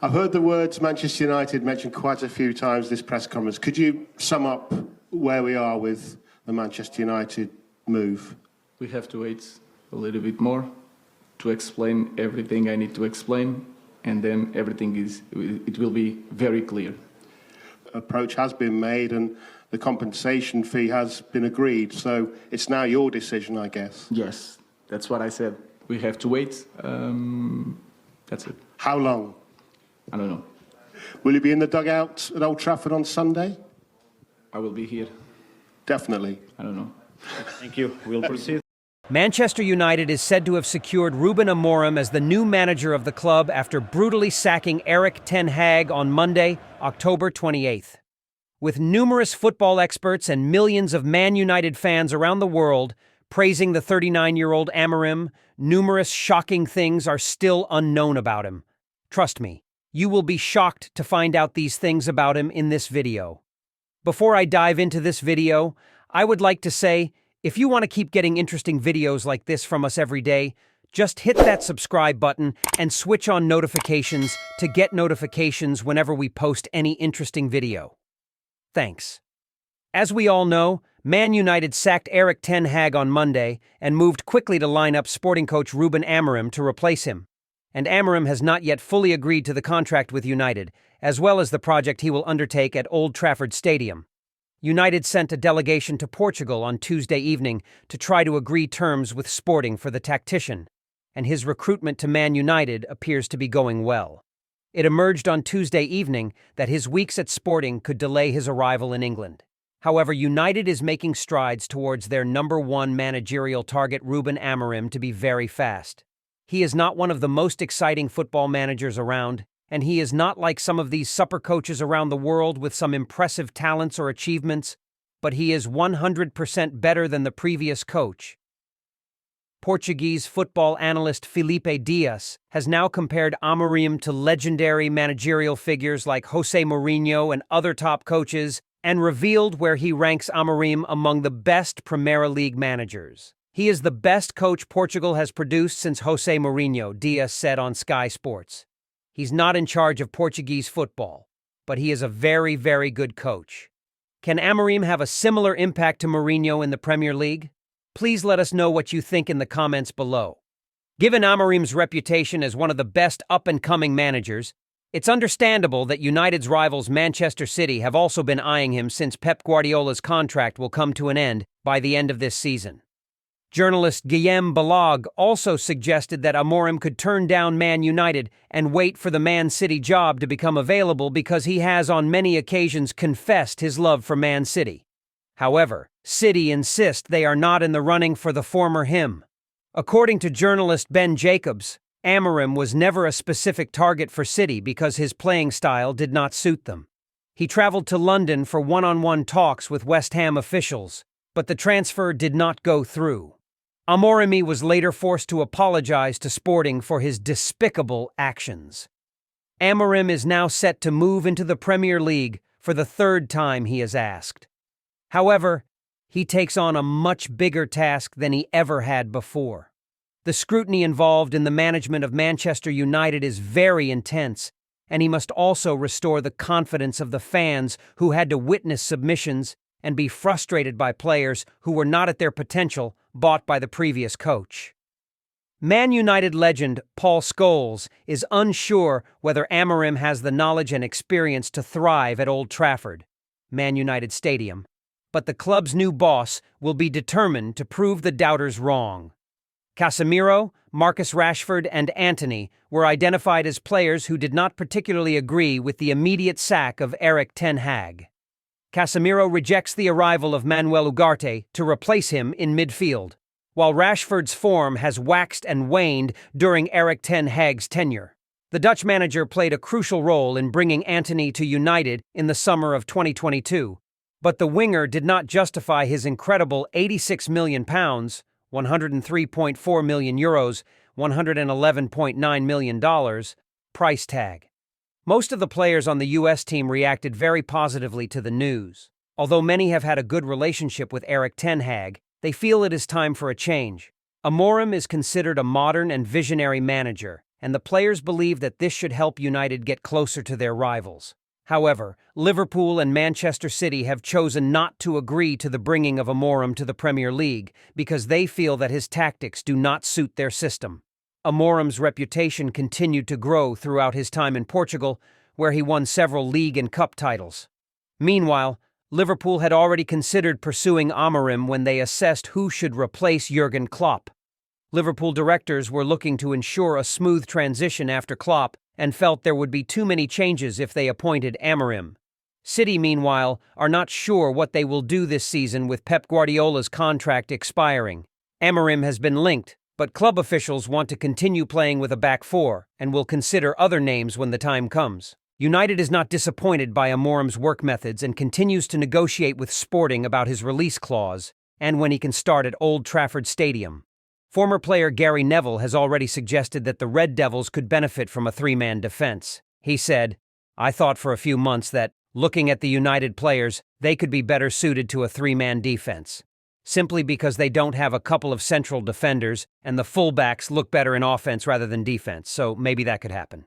I've heard the words Manchester United mentioned quite a few times this press conference. Could you sum up where we are with the Manchester United move? We have to wait a little bit more to explain everything I need to explain, and then it will be very clear. Approach has been made and the compensation fee has been agreed, so it's now your decision, I guess. Yes, that's what I said. We have to wait. That's it. How long? I don't know. Will you be in the dugout at Old Trafford on Sunday? I will be here. Definitely. I don't know. Thank you. We'll proceed. Manchester United is said to have secured Ruben Amorim as the new manager of the club after brutally sacking Erik ten Hag on Monday, October 28th. With numerous football experts and millions of Man United fans around the world praising the 39-year-old Amorim, numerous shocking things are still unknown about him. Trust me, you will be shocked to find out these things about him in this video. Before I dive into this video, I would like to say, if you want to keep getting interesting videos like this from us every day, just hit that subscribe button and switch on notifications to get notifications whenever we post any interesting video. Thanks. As we all know, Man United sacked Erik ten Hag on Monday and moved quickly to line up Sporting coach Ruben Amorim to replace him. And Amorim has not yet fully agreed to the contract with United, as well as the project he will undertake at Old Trafford Stadium. United sent a delegation to Portugal on Tuesday evening to try to agree terms with Sporting for the tactician, and his recruitment to Man United appears to be going well. It emerged on Tuesday evening that his weeks at Sporting could delay his arrival in England. However, United is making strides towards their #1 managerial target, Ruben Amorim, to be very fast. He is not one of the most exciting football managers around, and he is not like some of these supper coaches around the world with some impressive talents or achievements, but he is 100% better than the previous coach. Portuguese football analyst Felipe Dias has now compared Amorim to legendary managerial figures like Jose Mourinho and other top coaches, and revealed where he ranks Amorim among the best Premier League managers. He is the best coach Portugal has produced since Jose Mourinho, Dias said on Sky Sports. He's not in charge of Portuguese football, but he is a very, very good coach. Can Amorim have a similar impact to Mourinho in the Premier League? Please let us know what you think in the comments below. Given Amorim's reputation as one of the best up-and-coming managers, it's understandable that United's rivals Manchester City have also been eyeing him since Pep Guardiola's contract will come to an end by the end of this season. Journalist Guillem Balog also suggested that Amorim could turn down Man United and wait for the Man City job to become available because he has on many occasions confessed his love for Man City. However, City insist they are not in the running for the former him. According to journalist Ben Jacobs, Amorim was never a specific target for City because his playing style did not suit them. He traveled to London for one-on-one talks with West Ham officials, but the transfer did not go through. Amorim was later forced to apologize to Sporting for his despicable actions. Amorim is now set to move into the Premier League for the third time he is asked. However, he takes on a much bigger task than he ever had before. The scrutiny involved in the management of Manchester United is very intense, and he must also restore the confidence of the fans who had to witness submissions and be frustrated by players who were not at their potential bought by the previous coach. Man United legend Paul Scholes is unsure whether Amorim has the knowledge and experience to thrive at Old Trafford, Man United Stadium, but the club's new boss will be determined to prove the doubters wrong. Casemiro, Marcus Rashford, and Antony were identified as players who did not particularly agree with the immediate sack of Erik ten Hag. Casemiro rejects the arrival of Manuel Ugarte to replace him in midfield, while Rashford's form has waxed and waned during Erik ten Hag's tenure. The Dutch manager played a crucial role in bringing Antony to United in the summer of 2022, but the winger did not justify his incredible £86 million, €103.4 million, $111.9 million price tag. Most of the players on the U.S. team reacted very positively to the news. Although many have had a good relationship with Erik ten Hag, they feel it is time for a change. Amorim is considered a modern and visionary manager, and the players believe that this should help United get closer to their rivals. However, Liverpool and Manchester City have chosen not to agree to the bringing of Amorim to the Premier League because they feel that his tactics do not suit their system. Amorim's reputation continued to grow throughout his time in Portugal, where he won several league and cup titles. Meanwhile, Liverpool had already considered pursuing Amorim when they assessed who should replace Jurgen Klopp. Liverpool directors were looking to ensure a smooth transition after Klopp and felt there would be too many changes if they appointed Amorim. City, meanwhile, are not sure what they will do this season with Pep Guardiola's contract expiring. Amorim has been linked, but club officials want to continue playing with a back four and will consider other names when the time comes. United is not disappointed by Amorim's work methods and continues to negotiate with Sporting about his release clause and when he can start at Old Trafford Stadium. Former player Gary Neville has already suggested that the Red Devils could benefit from a three-man defense. He said, "I thought for a few months that, looking at the United players, they could be better suited to a three-man defense. Simply because they don't have a couple of central defenders and the fullbacks look better in offense rather than defense, so maybe that could happen."